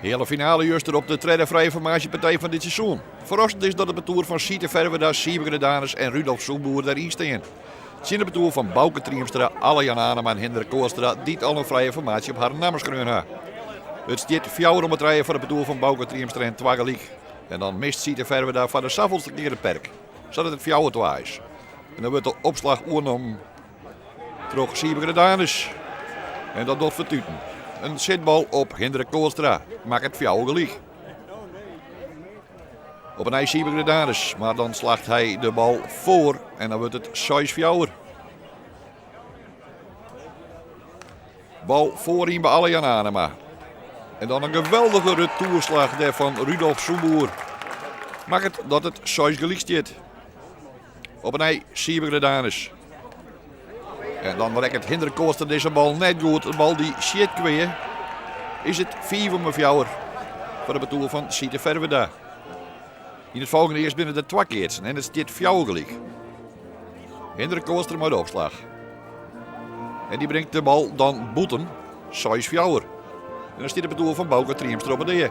Hele finale juist er op de tweede vrije formatiepartij van dit seizoen. Verrassend is dat het betoer van Siete Verweda, Sieber Danes en Rudolf Soeboer daarin staan. Het is het betoer van Bouke Triemstra, Alain Anema en Hendrik Koostra die al een vrije formatie op haar namens kunnen hebben. Het stiert 4 om het rijden voor het betoer van Bouke Triemstra en Twageliek. En dan mist Siete Verweda van de Savelste keer de perk, zodat het 4 is. En dan wordt de opslag oornom terug Sieber Danes. En dat doet vertuten. Een zitbal op Hendrik Koostra maakt het 4 gelijk. Op een ijs Sieber Danes, maar dan slaagt hij de bal voor en dan wordt het 6-4. Bal voorin bij Alain Anema. En dan een geweldige retourslag daar van Rudolf Soeboer. Maakt het dat het 6 gelijk staat. Op een ijs Sieber Danes. En dan rekent Hendrik Koostra deze bal net goed. Een bal die shit kweer. Is het 4 voor de betoer van Siete Verweda. In het volgende eerst binnen de 2 keertsen en het staat 4 gelijk. Hendrik Koostra met de opslag. En die brengt de bal dan boeten. 6-4. En dan staat de betoer van Bouke Triemstra op het neer.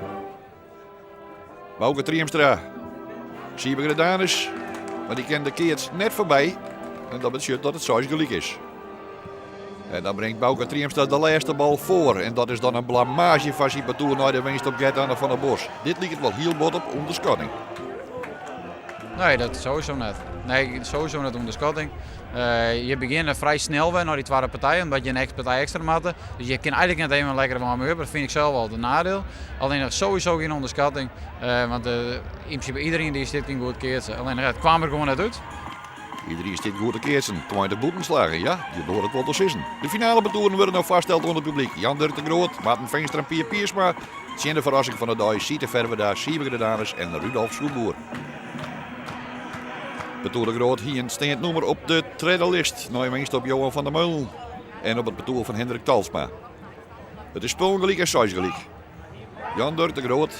Bouke Triemstra. Sieber Danes. Maar die kent de keerts net voorbij. En dat betekent dat het 6 gelijk is. En dan brengt Bouke Triemstra de laatste bal voor. En dat is dan een blamage van zijn betoer naar de winst op Gert-Anne van der Bos. Dit lijkt het wel heel bot op onderschatting. Nee, dat is sowieso net. Nee, sowieso net onderschatting. Je begint vrij snel weer naar die tweede partij, omdat je een partij extra maakt. Dus je kan eigenlijk net even lekker van me. Dat vind ik zelf wel de nadeel. Alleen nog sowieso geen onderschatting. Want in principe iedereen die zit kan goed keertsen. Alleen het kwam er gewoon net uit. Iedereen staat goed te keertsen. Toen de boeten slagen, ja, je hoort het wel te sissen. De finale betoeren worden nog vastgesteld onder het publiek. Jan Dirk de Groot, Maarten Veenstra en Pier Piersma. Het zijn de verrassing van de dag. Siete Verweda, Sieber Danes en Rudolf Soeboer. Betoer de Groot hier staat nummer op de tweede list. Nou winst op Johan van der Meulen. En op het betoer van Hendrik Talsma. Het is spulgelijk en 6 gelijk. Jan Dirk de Groot.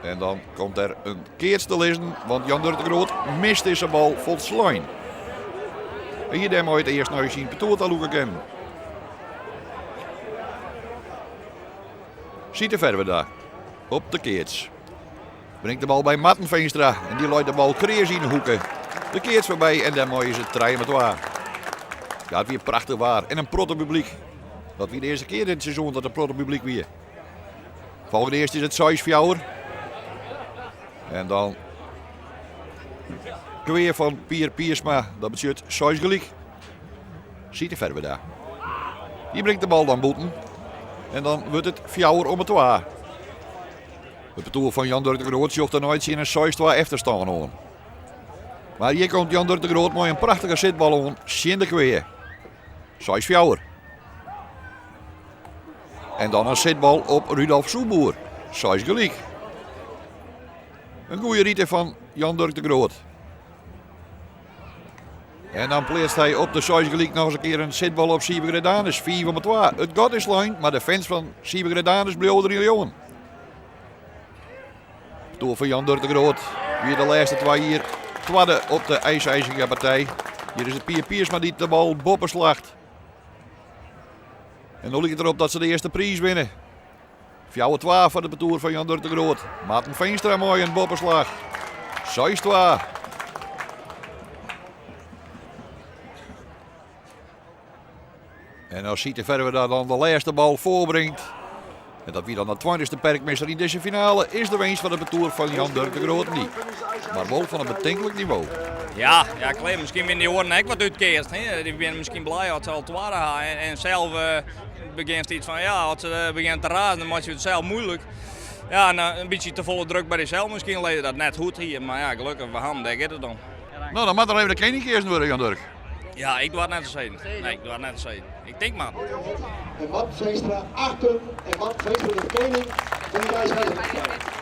En dan komt er een keerts te lezen, want Jan Dirk de Groot mist deze bal volslijn. En hier moet je het eerst naar je zien betoer te loeken kennen. Siete Verweda op de keerts. Brengt de bal bij Maarten Veenstra en die loopt de bal kreeg in de hoeken. De keerts voorbij en dan is het 3-2. Ja, het weer prachtig waar. En een protte publiek. Dat weer de eerste keer in het seizoen dat een protte publiek weer. Volgende eerst is het 6-4. En dan weer van Pier Piersma. Dat betekent 6 gelijk. Siete Verweda. Die brengt de bal dan boeten. En dan wordt het 4 om het 2. Het betoer van Jan Dirk de Groot zocht er nooit zien een 6-2 efterstaan aan. Maar hier komt Jan Dirk de Groot mooi een prachtige zitbal aan. Zien de kweer. 6-4. En dan een zitbal op Rudolf Soeboer. 6 gelijk. Een goede rieten van Jan Dirk de Groot. En dan pleert hij op de 6 gelijk nog eens een keer een zitbal op Sieber Danes. 4 om het 2. Het gaat is lijn, maar de fans van Sieber Danes bleven er jongen. Door van Jan Dirk de Groot. Weer de laatste 2 hier. Tweede op de ijzige partij. Hier is het Pier Piersma die de bal boppen slacht. En nu ligt het erop dat ze de eerste prijs winnen. 4-2 voor de betoer van Jan Dirk de Groot. Maarten Veenstra mooi een boppenslag. 6-2. En als Siete Verweda dan de laatste bal voorbrengt. En dat wie dan de 20e perkmeester in deze finale is de winst van de betoer van Jan Dirk de Groot niet. Maar wel van een bedenkelijk niveau. Ja, klaar. Misschien winnen die horen ook wat uitkeert. Die zijn misschien blij dat ze al 2 gaan. En zelf begint iets van als ze beginnen te razen, dan maakt je het zelf moeilijk. Ja, en een beetje te volle druk bij jezelf. Misschien leed dat net goed hier. Maar ja, gelukkig voor hem, daar gaat het dan. Nou, dan moet er even de koning eerst worden, Jan Dirk. Ja, ik doe het net te zeggen. Nee, ik doe het net te zeggen. Ik denk maar. En Maarten Veenstra achter en Maarten Veenstra de koning van de ijzige.